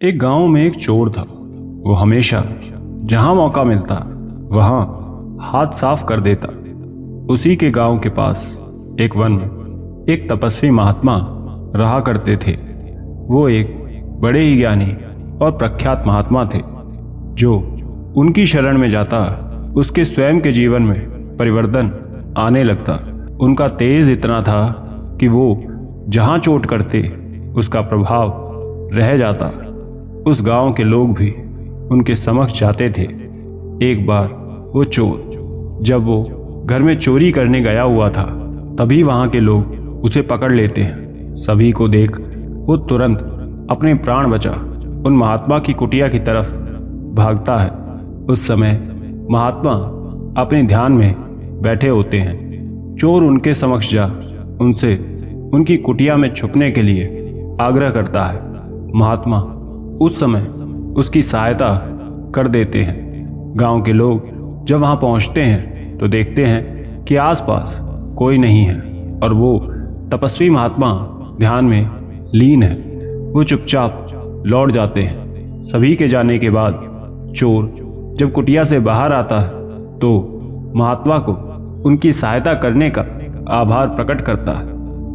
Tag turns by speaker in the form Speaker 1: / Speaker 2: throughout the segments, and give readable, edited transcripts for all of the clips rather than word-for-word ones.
Speaker 1: एक गांव में एक चोर था। वो हमेशा जहां मौका मिलता वहां हाथ साफ कर देता। उसी के गांव के पास एक वन में एक तपस्वी महात्मा रहा करते थे। वो एक बड़े ही ज्ञानी और प्रख्यात महात्मा थे। जो उनकी शरण में जाता उसके स्वयं के जीवन में परिवर्तन आने लगता। उनका तेज इतना था कि वो जहां चोट करते उसका प्रभाव रह जाता। उस गांव के लोग भी उनके समक्ष जाते थे। एक बार वो चोर जब वो घर में चोरी करने गया हुआ था तभी वहां के लोग उसे पकड़ लेते हैं। सभी को देख वो तुरंत अपने प्राण बचा उन महात्मा की कुटिया की तरफ भागता है। उस समय महात्मा अपने ध्यान में बैठे होते हैं। चोर उनके समक्ष जा उनसे उनकी कुटिया में छुपने के लिए आग्रह करता है। महात्मा उस समय उसकी सहायता कर देते हैं। गांव के लोग जब वहां पहुंचते हैं तो देखते हैं कि आसपास कोई नहीं है और वो तपस्वी महात्मा ध्यान में लीन है। वो चुपचाप लौट जाते हैं। सभी के जाने के बाद चोर जब कुटिया से बाहर आता है तो महात्मा को उनकी सहायता करने का आभार प्रकट करता है।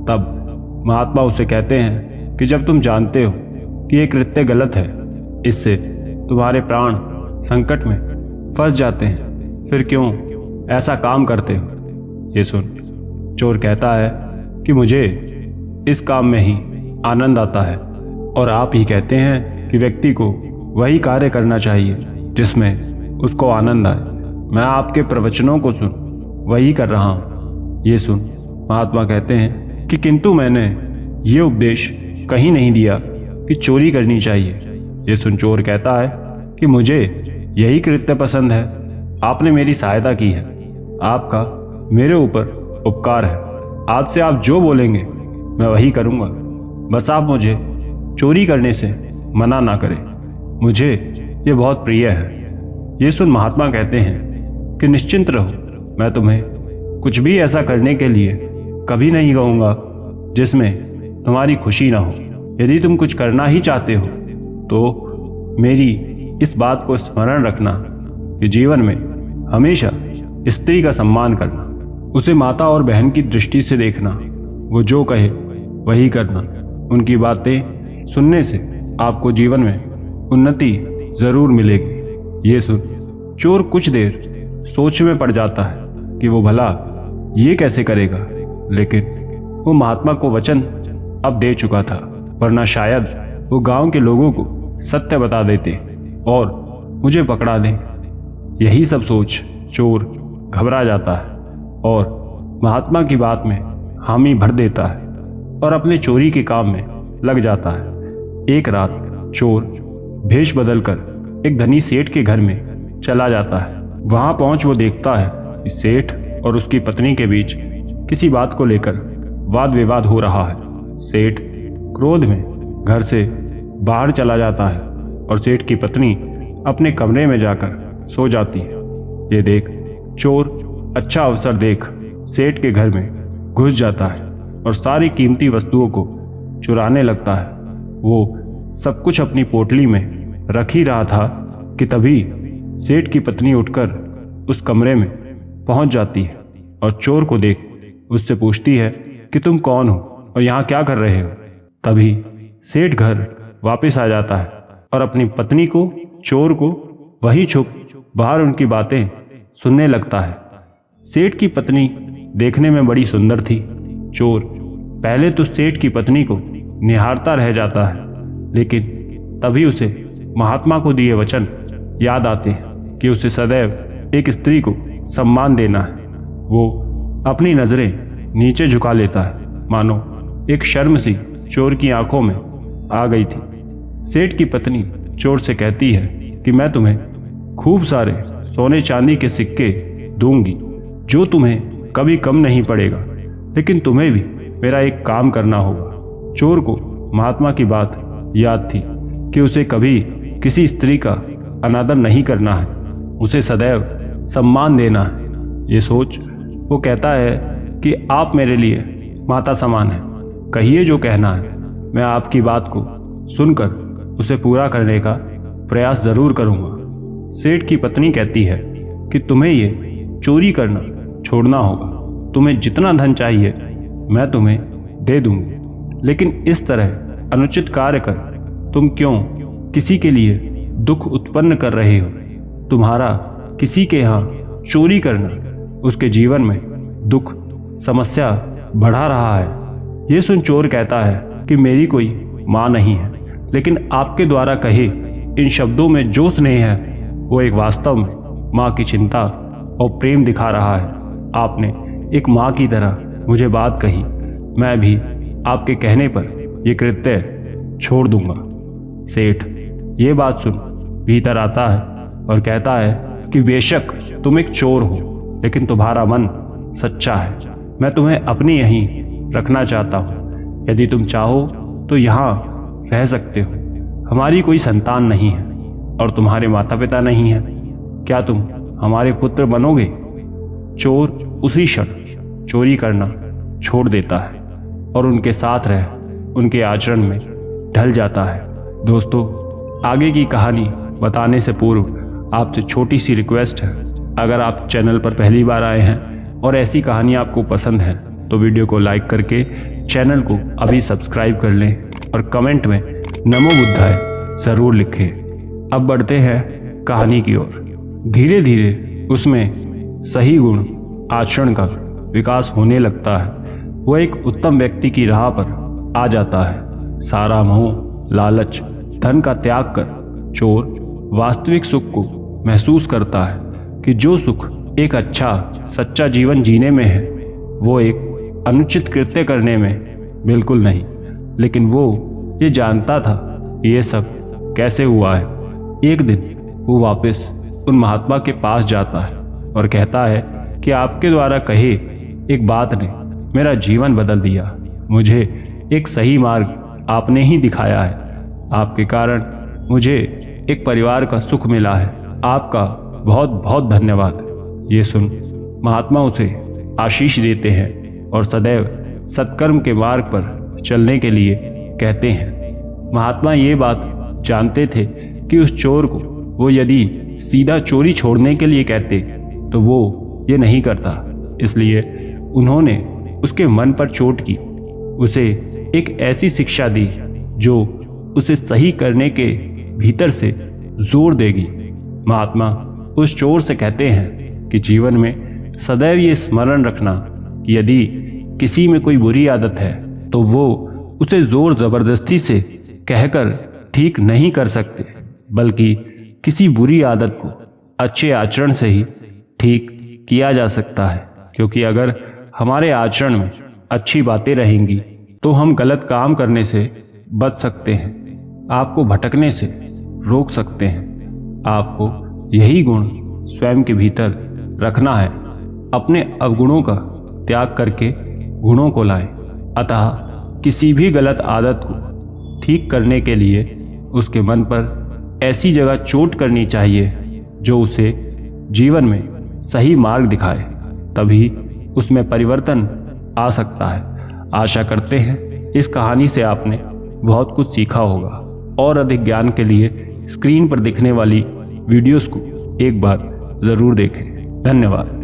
Speaker 1: तब महात्मा उसे कहते हैं कि जब तुम जानते हो कि ये कृत्य गलत है, इससे तुम्हारे प्राण संकट में फंस जाते हैं, फिर क्यों ऐसा काम करते हो? ये सुन चोर कहता है कि मुझे इस काम में ही आनंद आता है और आप ही कहते हैं कि व्यक्ति को वही कार्य करना चाहिए जिसमें उसको आनंद आए। मैं आपके प्रवचनों को सुन वही कर रहा हूँ। ये सुन महात्मा कहते हैं कि किंतु मैंने ये उपदेश कहीं नहीं दिया कि चोरी करनी चाहिए। ये सुन चोर कहता है कि मुझे यही कृत्य पसंद है। आपने मेरी सहायता की है, आपका मेरे ऊपर उपकार है। आज से आप जो बोलेंगे मैं वही करूँगा। बस आप मुझे चोरी करने से मना ना करें, मुझे ये बहुत प्रिय है। ये सुन महात्मा कहते हैं कि निश्चिंत रहो, मैं तुम्हें कुछ भी ऐसा करने के लिए कभी नहीं कहूँगा जिसमें तुम्हारी खुशी ना हो। यदि तुम कुछ करना ही चाहते हो तो मेरी इस बात को स्मरण रखना कि जीवन में हमेशा स्त्री का सम्मान करना, उसे माता और बहन की दृष्टि से देखना, वो जो कहे वही करना। उनकी बातें सुनने से आपको जीवन में उन्नति जरूर मिलेगी। ये सुन चोर कुछ देर सोच में पड़ जाता है कि वो भला ये कैसे करेगा, लेकिन वो महात्मा को वचन अब दे चुका था, वरना शायद वो गांव के लोगों को सत्य बता देते और मुझे पकड़ा दें। यही सब सोच चोर घबरा जाता है और महात्मा की बात में हामी भर देता है और अपने चोरी के काम में लग जाता है। एक रात चोर भेष बदलकर एक धनी सेठ के घर में चला जाता है। वहां पहुंच वो देखता है कि सेठ और उसकी पत्नी के बीच किसी बात को लेकर वाद विवाद हो रहा है। सेठ क्रोध में घर से बाहर चला जाता है और सेठ की पत्नी अपने कमरे में जाकर सो जाती है। ये देख चोर अच्छा अवसर देख सेठ के घर में घुस जाता है और सारी कीमती वस्तुओं को चुराने लगता है। वो सब कुछ अपनी पोटली में रख ही रहा था कि तभी सेठ की पत्नी उठकर उस कमरे में पहुंच जाती है और चोर को देख उससे पूछती है कि तुम कौन हो और यहाँ क्या कर रहे हो? तभी सेठ घर वापस आ जाता है और अपनी पत्नी को, चोर को वहीं छुप बाहर उनकी बातें सुनने लगता है। सेठ की पत्नी देखने में बड़ी सुंदर थी। चोर पहले तो सेठ की पत्नी को निहारता रह जाता है, लेकिन तभी उसे महात्मा को दिए वचन याद आते हैं कि उसे सदैव एक स्त्री को सम्मान देना है। वो अपनी नजरें नीचे झुका लेता है, मानो एक शर्म सी चोर की आंखों में आ गई थी। सेठ की पत्नी चोर से कहती है कि मैं तुम्हें खूब सारे सोने चांदी के सिक्के दूंगी जो तुम्हें कभी कम नहीं पड़ेगा, लेकिन तुम्हें भी मेरा एक काम करना होगा। चोर को महात्मा की बात याद थी कि उसे कभी किसी स्त्री का अनादर नहीं करना है, उसे सदैव सम्मान देना है। ये सोच वो कहता है कि आप मेरे लिए माता समान हैं, कहिए जो कहना है, मैं आपकी बात को सुनकर उसे पूरा करने का प्रयास जरूर करूंगा। सेठ की पत्नी कहती है कि तुम्हें ये चोरी करना छोड़ना होगा। तुम्हें जितना धन चाहिए मैं तुम्हें दे दूंगी, लेकिन इस तरह अनुचित कार्य कर तुम क्यों किसी के लिए दुख उत्पन्न कर रहे हो? तुम्हारा किसी के यहाँ चोरी करना उसके जीवन में दुख समस्या बढ़ा रहा है। ये सुन चोर कहता है कि मेरी कोई माँ नहीं है, लेकिन आपके द्वारा कहे इन शब्दों में जो स्नेह है वो एक वास्तव में माँ की चिंता और प्रेम दिखा रहा है। आपने एक माँ की तरह मुझे बात कही, मैं भी आपके कहने पर यह कृत्य छोड़ दूंगा। सेठ ये बात सुन भीतर आता है और कहता है कि बेशक तुम एक चोर हो, लेकिन तुम्हारा मन सच्चा है। मैं तुम्हें अपनी यहीं रखना चाहता हूँ। यदि तुम चाहो तो यहाँ रह सकते हो। हमारी कोई संतान नहीं है और तुम्हारे माता पिता नहीं है। क्या तुम हमारे पुत्र बनोगे? चोर उसी क्षण चोरी करना छोड़ देता है और उनके साथ रह उनके आचरण में ढल जाता है। दोस्तों, आगे की कहानी बताने से पूर्व आपसे छोटी सी रिक्वेस्ट है, अगर आप चैनल पर पहली बार आए हैं और ऐसी कहानी आपको पसंद है तो वीडियो को लाइक करके चैनल को अभी सब्सक्राइब कर लें और कमेंट में नमो बुद्धाय ज़रूर लिखें। अब बढ़ते हैं कहानी की ओर। धीरे धीरे उसमें सही गुण आचरण का विकास होने लगता है। वह एक उत्तम व्यक्ति की राह पर आ जाता है। सारा मोह लालच धन का त्याग कर चोर वास्तविक सुख को महसूस करता है कि जो सुख एक अच्छा सच्चा जीवन जीने में है वो एक अनुचित कृत्य करने में बिल्कुल नहीं। लेकिन वो ये जानता था ये सब कैसे हुआ है। एक दिन वो वापस उन महात्मा के पास जाता है और कहता है कि आपके द्वारा कहे एक बात ने मेरा जीवन बदल दिया। मुझे एक सही मार्ग आपने ही दिखाया है। आपके कारण मुझे एक परिवार का सुख मिला है। आपका बहुत बहुत धन्यवाद। ये सुन महात्मा उसे आशीष देते हैं और सदैव सत्कर्म के मार्ग पर चलने के लिए कहते हैं। महात्मा ये बात जानते थे कि उस चोर को वो यदि सीधा चोरी छोड़ने के लिए कहते तो वो ये नहीं करता, इसलिए उन्होंने उसके मन पर चोट की, उसे एक ऐसी शिक्षा दी जो उसे सही करने के भीतर से जोर देगी। महात्मा उस चोर से कहते हैं कि जीवन में सदैव ये स्मरण रखना कि यदि किसी में कोई बुरी आदत है तो वो उसे जोर जबरदस्ती से कहकर ठीक नहीं कर सकते, बल्कि किसी बुरी आदत को अच्छे आचरण से ही ठीक किया जा सकता है। क्योंकि अगर हमारे आचरण में अच्छी बातें रहेंगी तो हम गलत काम करने से बच सकते हैं, आपको भटकने से रोक सकते हैं। आपको यही गुण स्वयं के भीतर रखना है। अपने अवगुणों का त्याग करके गुणों को लाएं। अतः किसी भी गलत आदत को ठीक करने के लिए उसके मन पर ऐसी जगह चोट करनी चाहिए जो उसे जीवन में सही मार्ग दिखाए, तभी उसमें परिवर्तन आ सकता है। आशा करते हैं इस कहानी से आपने बहुत कुछ सीखा होगा और अधिक ज्ञान के लिए स्क्रीन पर दिखने वाली वीडियोस को एक बार ज़रूर देखें। धन्यवाद।